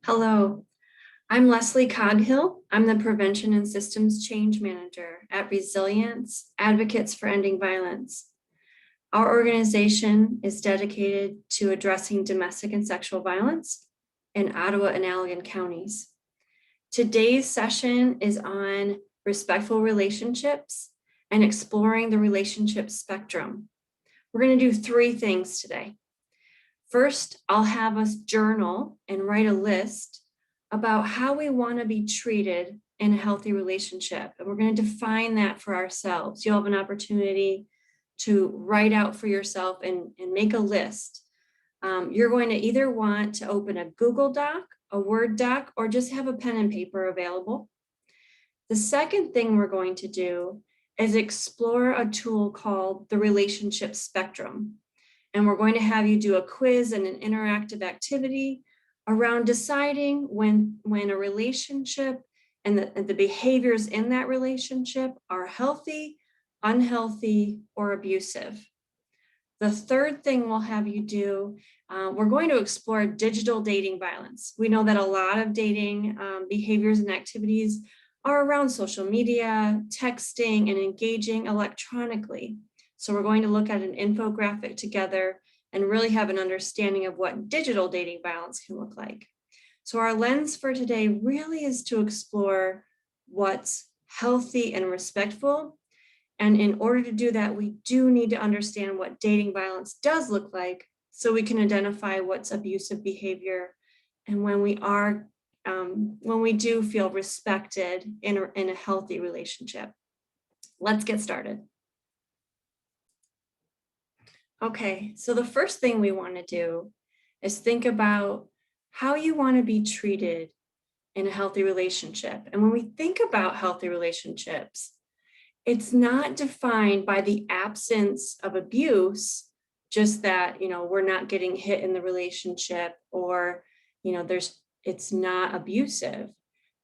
Hello, I'm Leslie Coghill. I'm the Prevention and Systems Change Manager at Resilience Advocates for Ending Violence. Our organization is dedicated to addressing domestic and sexual violence in Ottawa and Allegan counties. Today's session is on respectful relationships and exploring the relationship spectrum. We're going to do three things today. First, I'll have us journal and write a list about how we want to be treated in a healthy relationship. And we're going to define that for ourselves. You'll have an opportunity to write out for yourself and make a list. You're going to either want to open a Google Doc, a Word doc, or just have a pen and paper available. The second thing we're going to do is explore a tool called the relationship spectrum. And we're going to have you do a quiz and an interactive activity around deciding when a relationship and the behaviors in that relationship are healthy, unhealthy, or abusive. The third thing we'll have you do, we're going to explore digital dating violence. We know that a lot of dating behaviors and activities are around social media, texting, and engaging electronically. So we're going to look at an infographic together and really have an understanding of what digital dating violence can look like. So our lens for today really is to explore what's healthy and respectful. And in order to do that, we do need to understand what dating violence does look like so we can identify what's abusive behavior and when we do feel respected in a healthy relationship. Let's get started. Okay, so the first thing we want to do is think about how you want to be treated in a healthy relationship. And when we think about healthy relationships, it's not defined by the absence of abuse, just that, we're not getting hit in the relationship or, it's not abusive,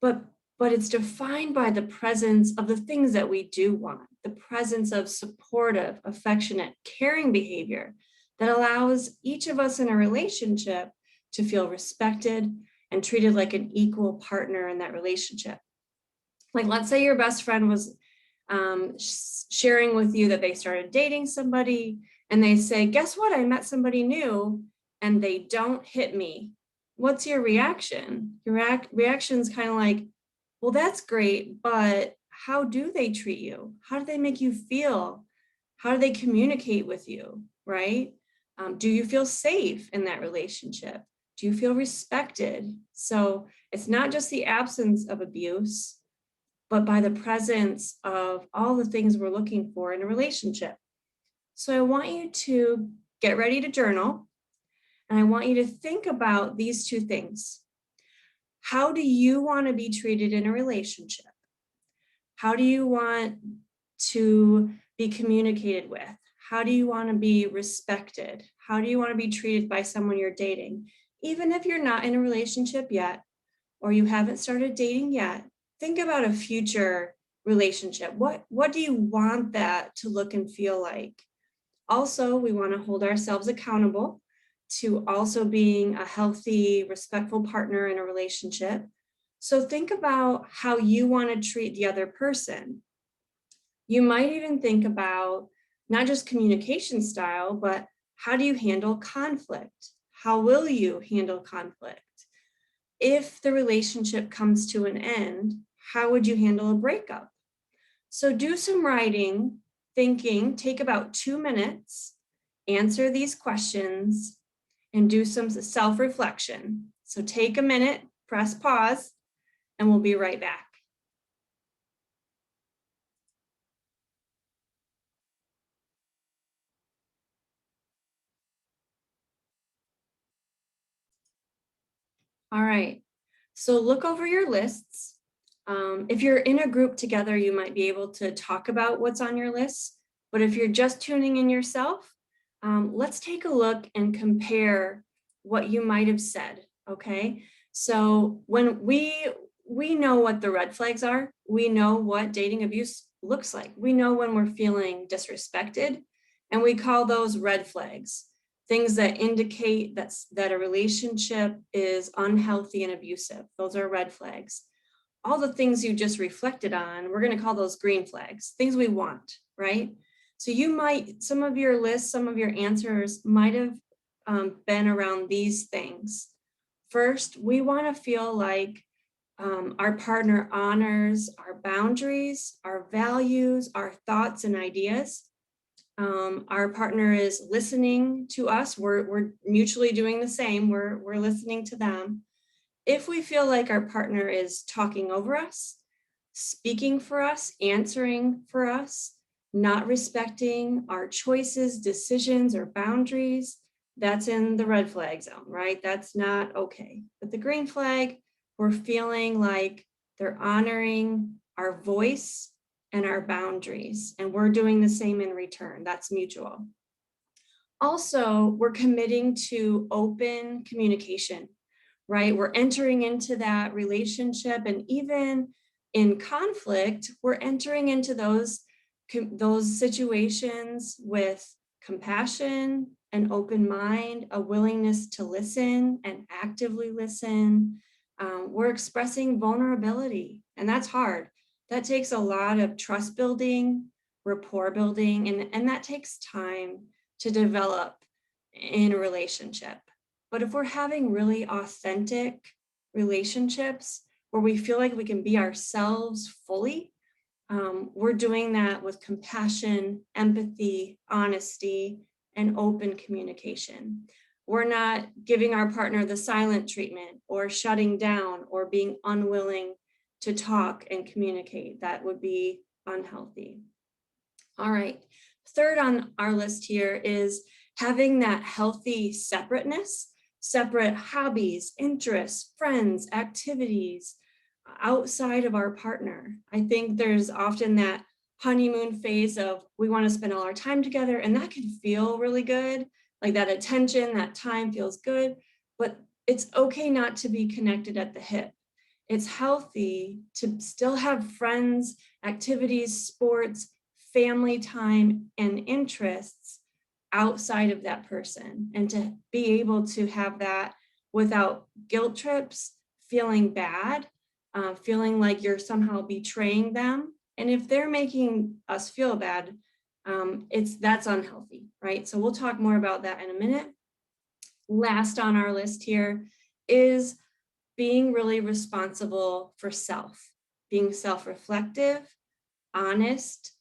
but it's defined by the presence of the things that we do want, the presence of supportive, affectionate, caring behavior that allows each of us in a relationship to feel respected and treated like an equal partner in that relationship. Like, let's say your best friend was sharing with you that they started dating somebody and they say, guess what? I met somebody new and they don't hit me. What's your reaction? Your reaction is kind of like, well, that's great, but how do they treat you? How do they make you feel? How do they communicate with you, right? Do you feel safe in that relationship? Do you feel respected? So it's not just the absence of abuse, but by the presence of all the things we're looking for in a relationship. So I want you to get ready to journal, and I want you to think about these two things. How do you want to be treated in a relationship? How do you want to be communicated with? How do you want to be respected? How do you want to be treated by someone you're dating? Even if you're not in a relationship yet, or you haven't started dating yet, think about a future relationship. What do you want that to look and feel like? Also, we want to hold ourselves accountable to also being a healthy, respectful partner in a relationship. So think about how you want to treat the other person. You might even think about not just communication style, but how do you handle conflict? How will you handle conflict? If the relationship comes to an end, how would you handle a breakup? So do some writing, thinking, take about 2 minutes, answer these questions, and do some self-reflection. So take a minute, press pause, and we'll be right back. All right, so look over your lists. If you're in a group together, you might be able to talk about what's on your list. But if you're just tuning in yourself, let's take a look and compare what you might have said, okay? So when we know what the red flags are, we know what dating abuse looks like. We know when we're feeling disrespected, and we call those red flags. things that indicate that a relationship is unhealthy and abusive. Those are red flags. All the things you just reflected on, we're going to call those green flags, things we want, right? So some of your lists, some of your answers might have been around these things. First, we want to feel like our partner honors our boundaries, our values, our thoughts and ideas. Our partner is listening to us. We're mutually doing the same. We're listening to them. If we feel like our partner is talking over us, speaking for us, answering for us, not respecting our choices, decisions, or boundaries, that's in the red flag zone, right? That's not okay. But the green flag, we're feeling like they're honoring our voice and our boundaries, and we're doing the same in return. That's mutual. Also, we're committing to open communication, right? We're entering into that relationship, and even in conflict, we're entering into those situations with compassion, an open mind, a willingness to listen and actively listen. We're expressing vulnerability, and that's hard. That takes a lot of trust building, rapport building, and that takes time to develop in a relationship. But if we're having really authentic relationships where we feel like we can be ourselves fully, we're doing that with compassion, empathy, honesty, and open communication. We're not giving our partner the silent treatment or shutting down or being unwilling to talk and communicate. That would be unhealthy. All right. Third on our list here is having that healthy separateness, separate hobbies, interests, friends, activities outside of our partner. I think there's often that honeymoon phase of we want to spend all our time together, and that can feel really good. Like that attention, that time feels good, but it's okay not to be connected at the hip. It's healthy to still have friends, activities, sports, family time, and interests outside of that person, and to be able to have that without guilt trips, feeling bad, feeling like you're somehow betraying them. And if they're making us feel bad, that's unhealthy, right? So we'll talk more about that in a minute. Last on our list here is being really responsible for self, being self-reflective, honest,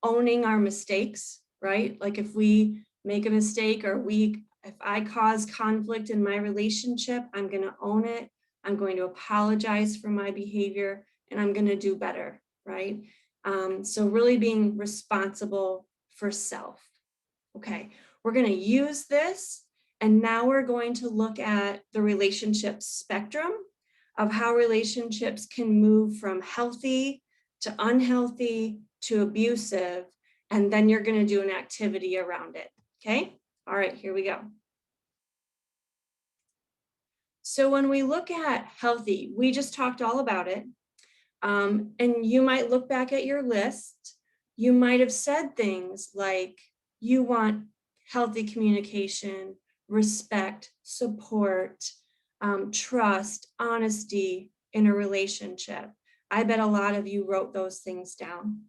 owning our mistakes, right? Like if we make a mistake or if I cause conflict in my relationship, I'm going to own it. I'm going to apologize for my behavior, and I'm going to do better, right? So really being responsible for self. Okay, we're going to use this, and now we're going to look at the relationship spectrum of how relationships can move from healthy to unhealthy to abusive, and then you're going to do an activity around it. Okay, all right, here we go. So when we look at healthy, we just talked all about it. And you might look back at your list. You might have said things like you want healthy communication, respect, support, trust, honesty in a relationship. I bet a lot of you wrote those things down.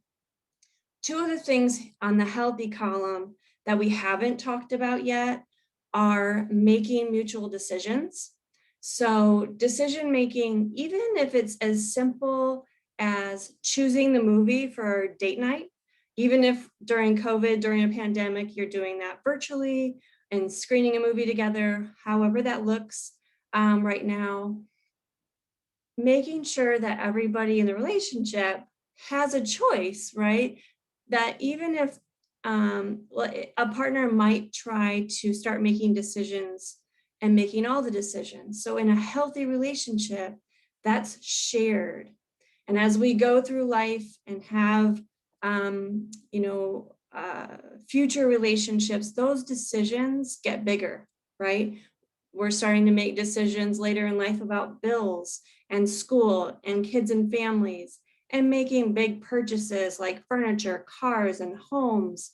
Two of the things on the healthy column that we haven't talked about yet are making mutual decisions. So decision making, even if it's as simple as choosing the movie for date night, even if during COVID, during a pandemic, you're doing that virtually and screening a movie together, however that looks right now, making sure that everybody in the relationship has a choice, right? That even if a partner might try to start making decisions and making all the decisions. So in a healthy relationship, that's shared. And as we go through life and have, future relationships, those decisions get bigger, right? We're starting to make decisions later in life about bills and school and kids and families, and making big purchases like furniture, cars, and homes.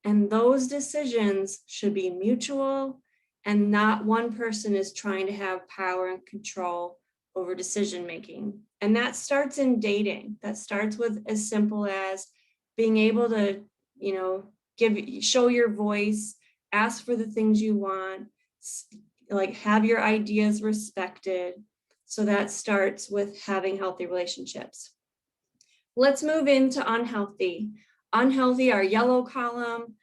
And those decisions should be mutual, and not one person is trying to have power and control over decision making. And that starts in dating. That starts with as simple as being able to, show your voice, ask for the things you want, like have your ideas respected. So that starts with having healthy relationships. Let's move into unhealthy. Unhealthy, our yellow column,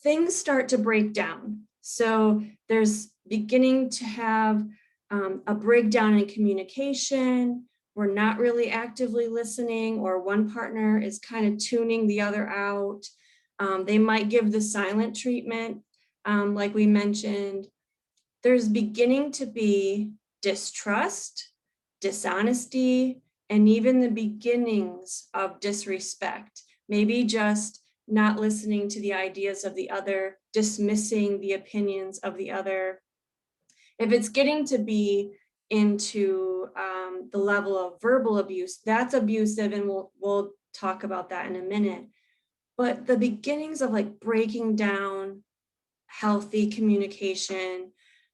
things start to break down. So there's beginning to have a breakdown in communication. We're not really actively listening, or one partner is kind of tuning the other out. They might give the silent treatment, like we mentioned. There's beginning to be distrust, dishonesty, and even the beginnings of disrespect. Maybe just not listening to the ideas of the other, dismissing the opinions of the other. If it's getting to be into the level of verbal abuse, that's abusive, and we'll talk about that in a minute. But the beginnings of like breaking down healthy communication,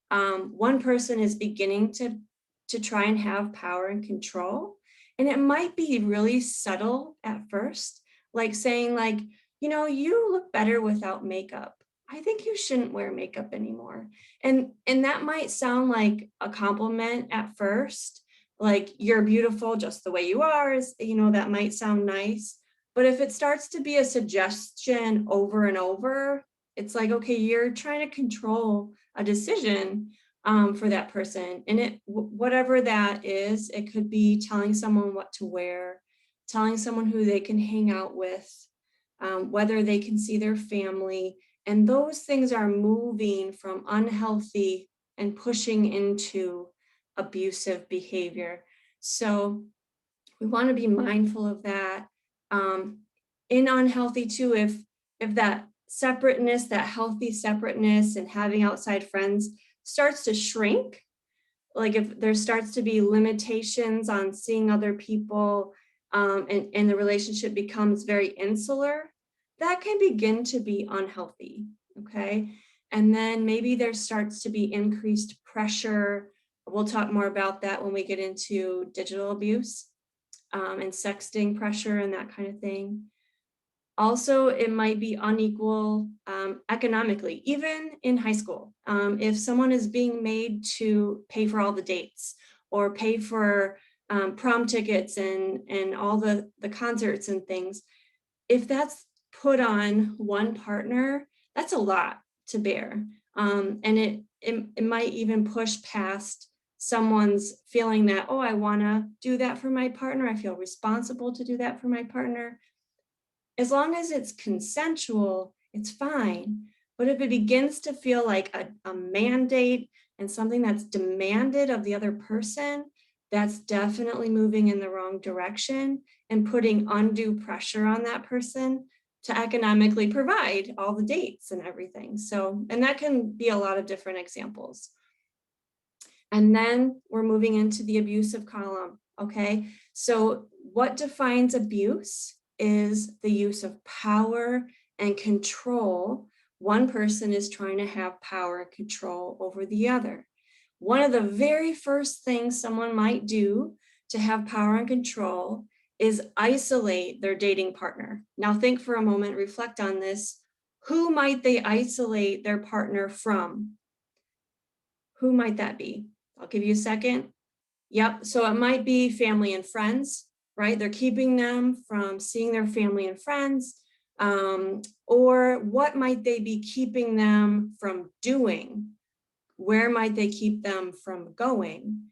one person is beginning to try and have power and control. And it might be really subtle at first, like saying like, you look better without makeup. I think you shouldn't wear makeup anymore. And that might sound like a compliment at first, like you're beautiful just the way you are, that might sound nice. But if it starts to be a suggestion over and over, it's like, okay, you're trying to control a decision for that person. And whatever that is, it could be telling someone what to wear, telling someone who they can hang out with, whether they can see their family. And those things are moving from unhealthy and pushing into abusive behavior. So we want to be mindful of that. In unhealthy too, if that separateness, that healthy separateness and having outside friends starts to shrink, like if there starts to be limitations on seeing other people, and the relationship becomes very insular, that can begin to be unhealthy, okay? And then maybe there starts to be increased pressure. We'll talk more about that when we get into digital abuse, and sexting pressure and that kind of thing. Also, it might be unequal economically, even in high school. If someone is being made to pay for all the dates or pay for prom tickets and all the concerts and things, if that's put on one partner, that's a lot to bear. And it might even push past someone's feeling that, oh, I want to do that for my partner. I feel responsible to do that for my partner. As long as it's consensual, it's fine. But if it begins to feel like a mandate and something that's demanded of the other person, that's definitely moving in the wrong direction and putting undue pressure on that person to economically provide all the dates and everything. So, and that can be a lot of different examples. And then we're moving into the abusive column, okay? So what defines abuse is the use of power and control. One person is trying to have power and control over the other. One of the very first things someone might do to have power and control is isolate their dating partner. Now think for a moment, reflect on this. Who might they isolate their partner from? Who might that be? I'll give you a second. Yep, so it might be family and friends, right? They're keeping them from seeing their family and friends. Or what might they be keeping them from doing? Where might they keep them from going?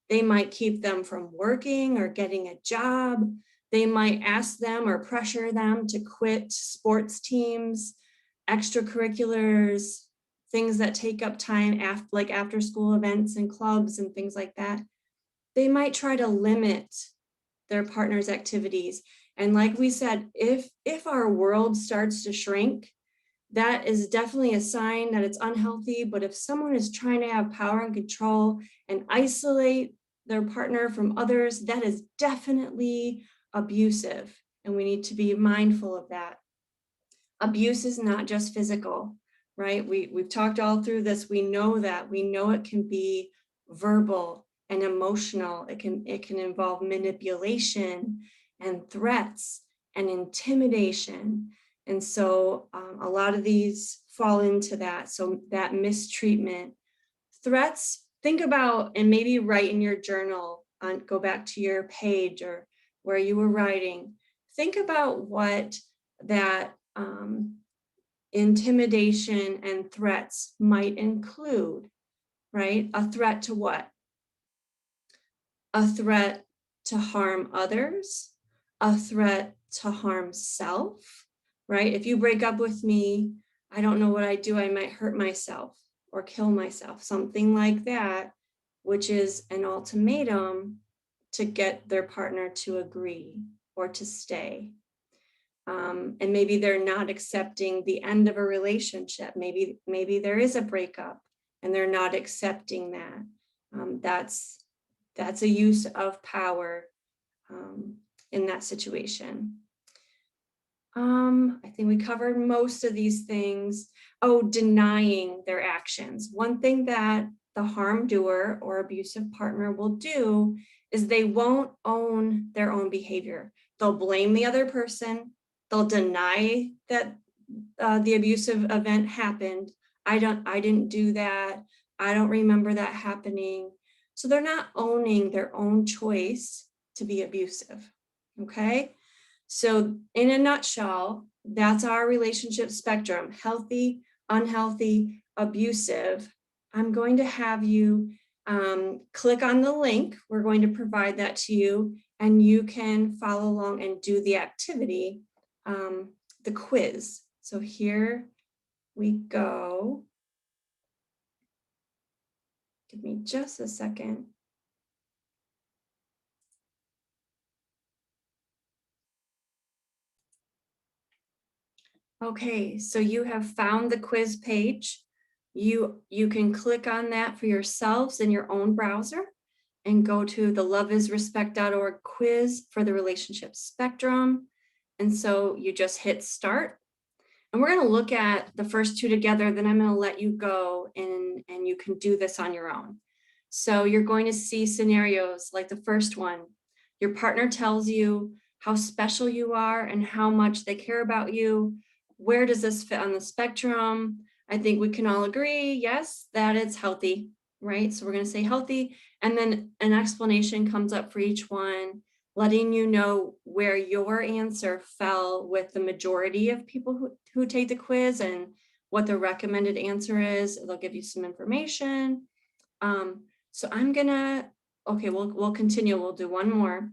They might keep them from working or getting a job. They might ask them or pressure them to quit sports teams, extracurriculars, things that take up time, like after school events and clubs and things like that. They might try to limit their partner's activities. And like we said, if our world starts to shrink, that is definitely a sign that it's unhealthy. But if someone is trying to have power and control and isolate their partner from others, that is definitely abusive. And we need to be mindful of that. Abuse is not just physical, right? We've talked all through this. We know that. We know it can be verbal and emotional. It can involve manipulation and threats and intimidation. And so a lot of these fall into that. So that mistreatment, threats, think about, and maybe write in your journal, go back to your page or where you were writing, think about what that intimidation and threats might include, right? A threat to what? A threat to harm others, a threat to harm self, right? If you break up with me, I don't know what I do, I might hurt myself or kill myself, something like that, which is an ultimatum to get their partner to agree or to stay. And maybe they're not accepting the end of a relationship. Maybe there is a breakup and they're not accepting that. That's a use of power in that situation. I think we covered most of these things. Oh, denying their actions. One thing that the harm doer or abusive partner will do is they won't own their own behavior. They'll blame the other person. They'll deny that the abusive event happened. I didn't do that. I don't remember that happening. So they're not owning their own choice to be abusive, okay? So in a nutshell, that's our relationship spectrum: healthy, unhealthy, abusive. I'm going to have you click on the link. We're going to provide that to you, and you can follow along and do the activity, the quiz. So here we go. Give me just a second. Okay, so you have found the quiz page. You can click on that for yourselves in your own browser and go to the loveisrespect.org quiz for the relationship spectrum. And so you just hit start. And we're going to look at the first two together, then I'm going to let you go and you can do this on your own. So you're going to see scenarios like the first one. Your partner tells you how special you are and how much they care about you. Where does this fit on the spectrum? I think we can all agree, yes, that it's healthy, right? So we're going to say healthy, and then an explanation comes up for each one, letting you know where your answer fell with the majority of people who take the quiz and what the recommended answer is. They'll give you some information. So I'm gonna, okay, we'll continue. We'll do one more.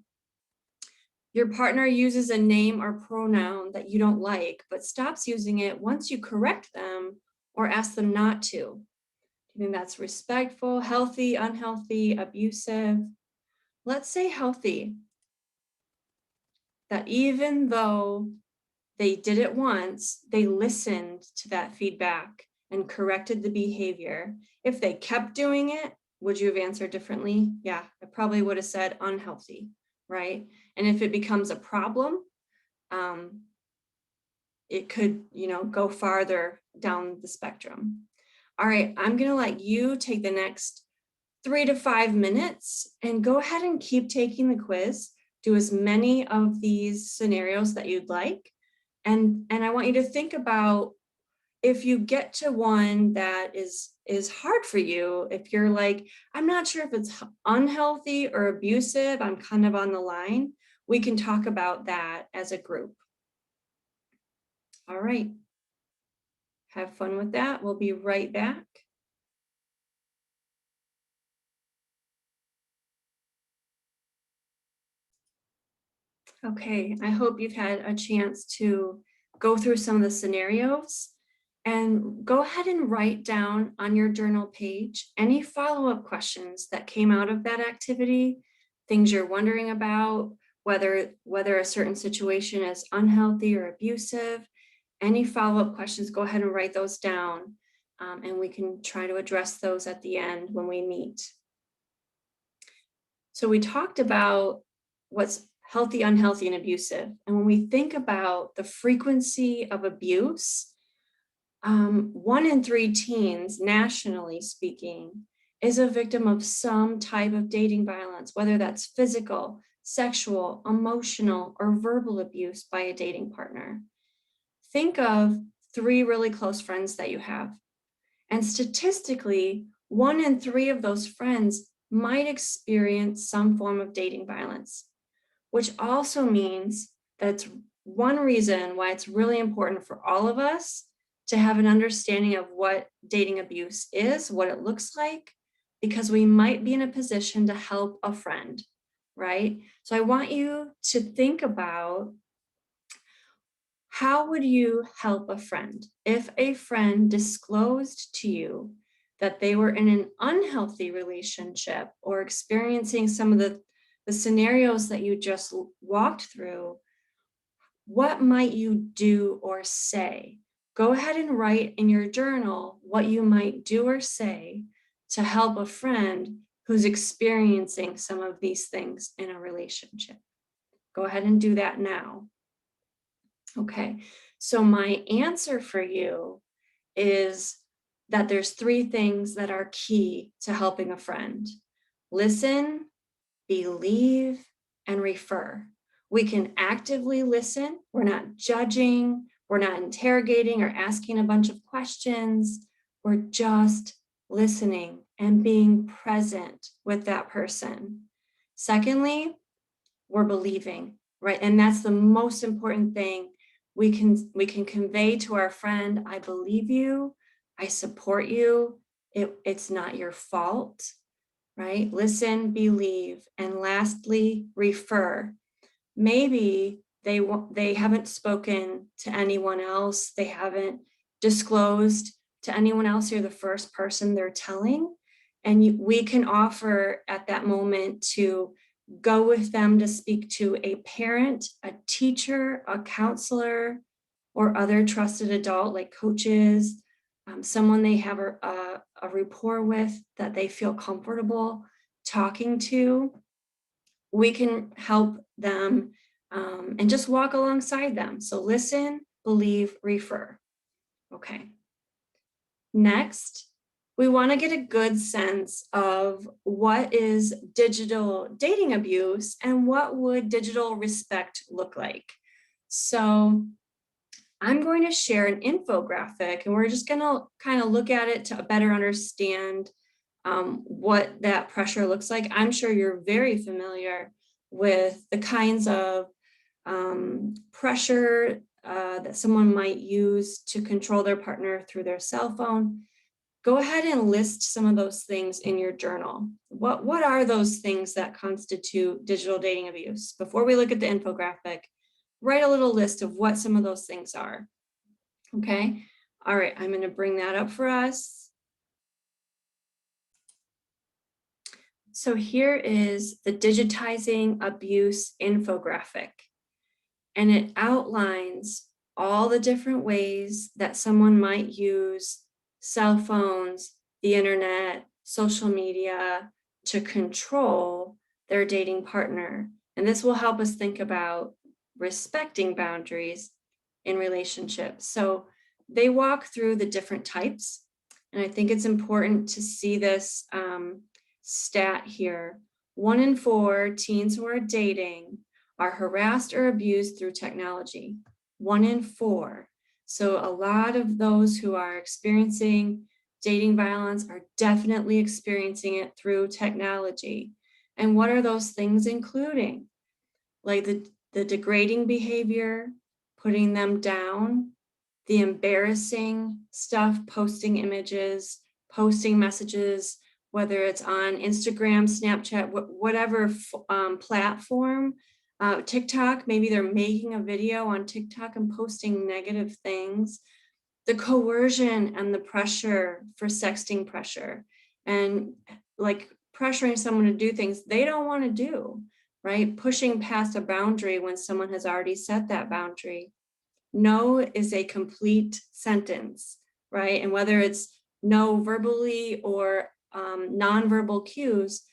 Your partner uses a name or pronoun that you don't like, but stops using it once you correct them or ask them not to. Do you think that's respectful, healthy, unhealthy, abusive? Let's say healthy. That even though they did it once, they listened to that feedback and corrected the behavior. If they kept doing it, would you have answered differently? Yeah, I probably would have said unhealthy, right? And if it becomes a problem, it could, go farther down the spectrum. All right, I'm gonna let you take the next 3 to 5 minutes and go ahead and keep taking the quiz. Do as many of these scenarios that you'd like. And I want you to think about, if you get to one that is hard for you, if you're like, I'm not sure if it's unhealthy or abusive, I'm kind of on the line, we can talk about that as a group. All right. Have fun with that. We'll be right back. Okay, I hope you've had a chance to go through some of the scenarios and go ahead and write down on your journal page any follow-up questions that came out of that activity, things you're wondering about, whether a certain situation is unhealthy or abusive. Any follow-up questions, go ahead and write those down, and we can try to address those at the end when we meet. So we talked about what's healthy, unhealthy, and abusive. And when we think about the frequency of abuse, 1 in 3 teens, nationally speaking, is a victim of some type of dating violence, whether that's physical, sexual, emotional, or verbal abuse by a dating partner. Think of 3 really close friends that you have. And statistically, 1 in 3 of those friends might experience some form of dating violence, which also means that's one reason why it's really important for all of us to have an understanding of what dating abuse is, what it looks like, because we might be in a position to help a friend, right? So I want you to think about, how would you help a friend if a friend disclosed to you that they were in an unhealthy relationship or experiencing some of the scenarios that you just walked through? What might you do or say? Go ahead and write in your journal what you might do or say to help a friend who's experiencing some of these things in a relationship. Go ahead and do that now. Okay, so my answer for you is that there's 3 things that are key to helping a friend: listen, believe, and refer. We can actively listen. We're not judging, we're not interrogating or asking a bunch of questions. We're just listening and being present with that person. Secondly, we're believing, right? And that's the most important thing we can convey to our friend. I believe you, I support you, it's not your fault, right? Listen, believe, and lastly, refer. Maybe they haven't spoken to anyone else, they haven't disclosed to anyone else. You're the first person they're telling, and we can offer at that moment to go with them to speak to a parent, a teacher, a counselor, or other trusted adult like coaches, someone they have a rapport with that they feel comfortable talking to. We can help them and just walk alongside them. So listen, believe, refer. Okay. Next, we want to get a good sense of what is digital dating abuse and what would digital respect look like. So I'm going to share an infographic, and we're just going to kind of look at it to better understand what that pressure looks like. I'm sure you're very familiar with the kinds of pressure that someone might use to control their partner through their cell phone. Go ahead and list some of those things in your journal. What are those things that constitute digital dating abuse? Before we look at the infographic, write a little list of what some of those things are. Okay, all right, I'm going to bring that up for us. So here is the digitizing abuse infographic, and it outlines all the different ways that someone might use cell phones, the internet, social media to control their dating partner. And this will help us think about respecting boundaries in relationships. So they walk through the different types, and I think it's important to see this stat here. 1 in 4 teens who are dating are harassed or abused through technology. 1 in 4. So a lot of those who are experiencing dating violence are definitely experiencing it through technology. And what are those things including? Like the degrading behavior, putting them down, the embarrassing stuff, posting images, posting messages, whether it's on Instagram, Snapchat, whatever platform, TikTok, maybe they're making a video on TikTok and posting negative things. The coercion and the pressure for sexting pressure, and like pressuring someone to do things they don't want to do, right? Pushing past a boundary when someone has already set that boundary. No is a complete sentence, right? And whether it's no verbally or nonverbal cues,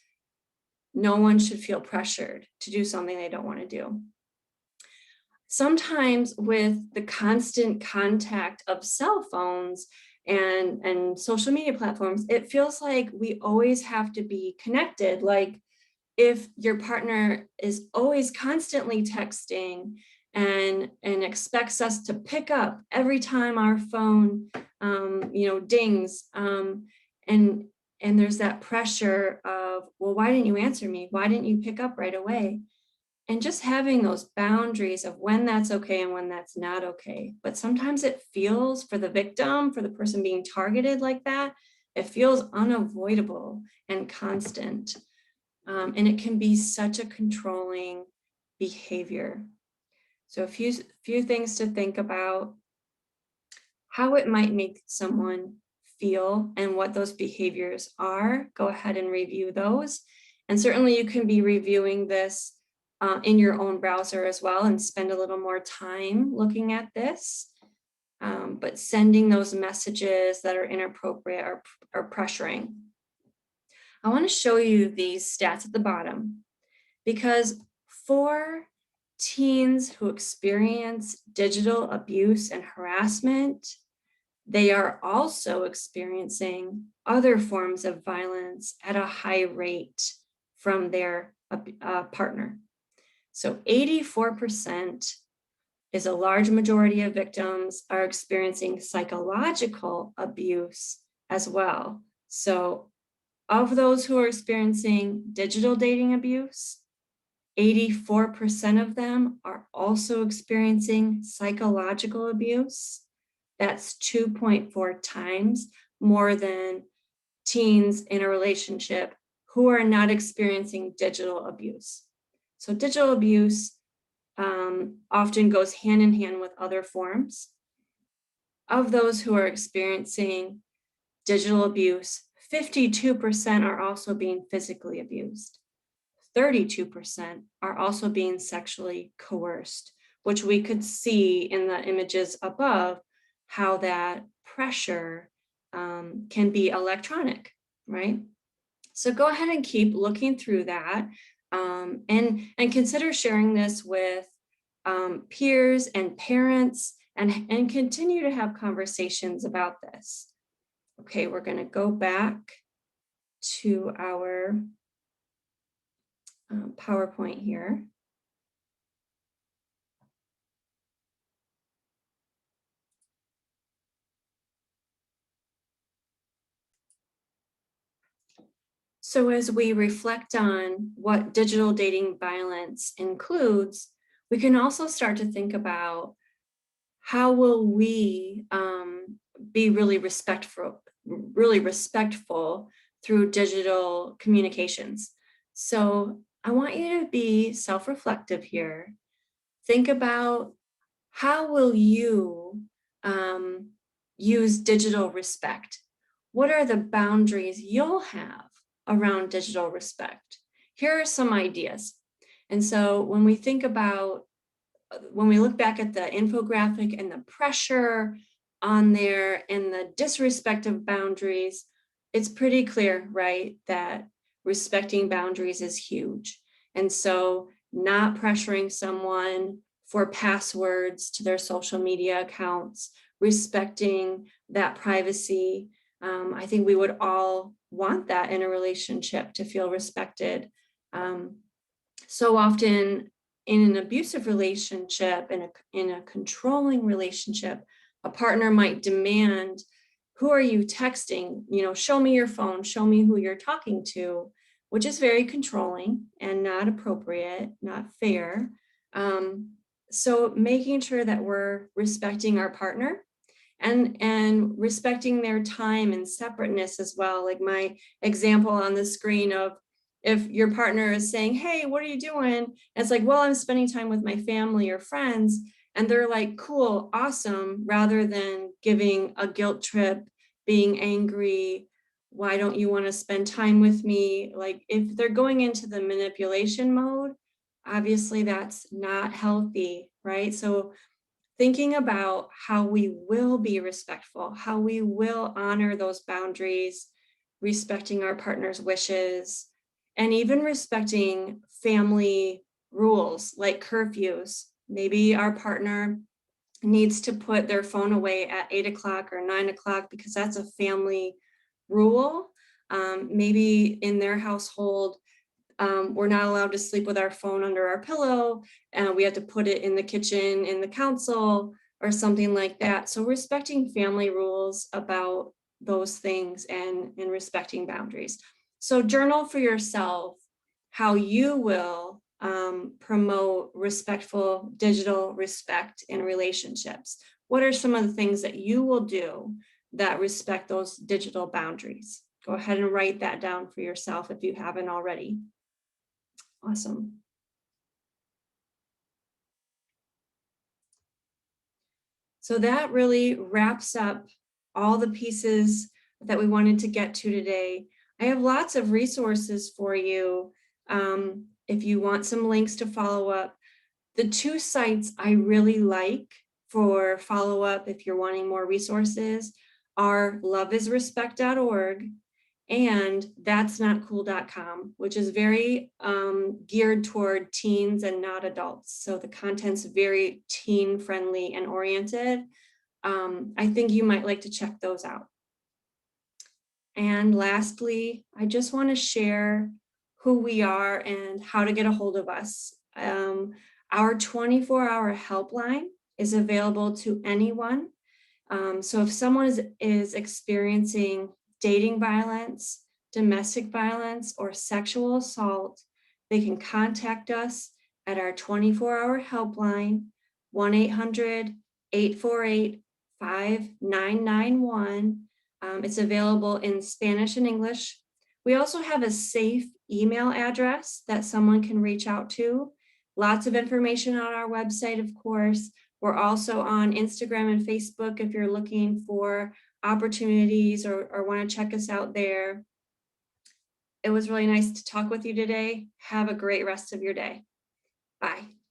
no one should feel pressured to do something they don't want to do. Sometimes with the constant contact of cell phones and social media platforms, it feels like we always have to be connected. Like if your partner is always constantly texting and expects us to pick up every time our phone dings, and there's that pressure of, well, why didn't you answer me? Why didn't you pick up right away? And just having those boundaries of when that's okay and when that's not okay. But sometimes it feels, for the victim, for the person being targeted like that, it feels unavoidable and constant. And it can be such a controlling behavior. So a few things to think about: how it might make someone feel and what those behaviors are. Go ahead and review those. And certainly you can be reviewing this in your own browser as well and spend a little more time looking at this. But sending those messages that are inappropriate or pressuring. I want to show you these stats at the bottom, because for teens who experience digital abuse and harassment, they are also experiencing other forms of violence at a high rate from their partner. So 84% is a large majority of victims are experiencing psychological abuse as well. So of those who are experiencing digital dating abuse, 84% of them are also experiencing psychological abuse. That's 2.4 times more than teens in a relationship who are not experiencing digital abuse. So digital abuse often goes hand in hand with other forms. Of those who are experiencing digital abuse, 52% are also being physically abused. 32% are also being sexually coerced, which we could see in the images above, how that pressure can be electronic, right? So go ahead and keep looking through that, and consider sharing this with peers and parents, and continue to have conversations about this. Okay, we're going to go back to our PowerPoint here. So as we reflect on what digital dating violence includes, we can also start to think about how will we be really respectful through digital communications. So I want you to be self-reflective here. Think about, how will you use digital respect? What are the boundaries you'll have around digital respect? Here are some ideas. And so when we think about, when we look back at the infographic and the pressure on there and the disrespect of boundaries, it's pretty clear, right, that respecting boundaries is huge. And so not pressuring someone for passwords to their social media accounts, respecting that privacy. I think we would all want that in a relationship, to feel respected. So often in an abusive relationship, in a controlling relationship, a partner might demand, who are you texting? Show me your phone, show me who you're talking to, which is very controlling and not appropriate, not fair. So making sure that we're respecting our partner and respecting their time and separateness as well. Like my example on the screen of, if your partner is saying, hey, what are you doing? And it's like, well, I'm spending time with my family or friends. And they're like, cool, awesome, rather than giving a guilt trip, being angry, why don't you want to spend time with me? Like if they're going into the manipulation mode, obviously that's not healthy, right? So thinking about how we will be respectful, how we will honor those boundaries, respecting our partner's wishes, and even respecting family rules like curfews. Maybe our partner needs to put their phone away at 8 o'clock or 9 o'clock because that's a family rule. Maybe in their household, we're not allowed to sleep with our phone under our pillow, and we have to put it in the kitchen in the council or something like that. So respecting family rules about those things and respecting boundaries. So journal for yourself how you will promote respectful digital respect in relationships. What are some of the things that you will do that respect those digital boundaries? Go ahead and write that down for yourself if you haven't already. Awesome. So that really wraps up all the pieces that we wanted to get to today. I have lots of resources for you. If you want some links to follow up, the two sites I really like for follow up, if you're wanting more resources, are loveisrespect.org and that'snotcool.com, which is very geared toward teens and not adults. So the content's very teen friendly and oriented. I think you might like to check those out. And lastly, I just want to share who we are and how to get a hold of us. Our 24-hour helpline is available to anyone. So if someone is experiencing dating violence, domestic violence, or sexual assault, they can contact us at our 24-hour helpline, 1-800-848-5991. It's available in Spanish and English. We also have a safe email address that someone can reach out to. Lots of information on our website, of course. We're also on Instagram and Facebook if you're looking for opportunities or want to check us out there. It was really nice to talk with you today. Have a great rest of your day. Bye.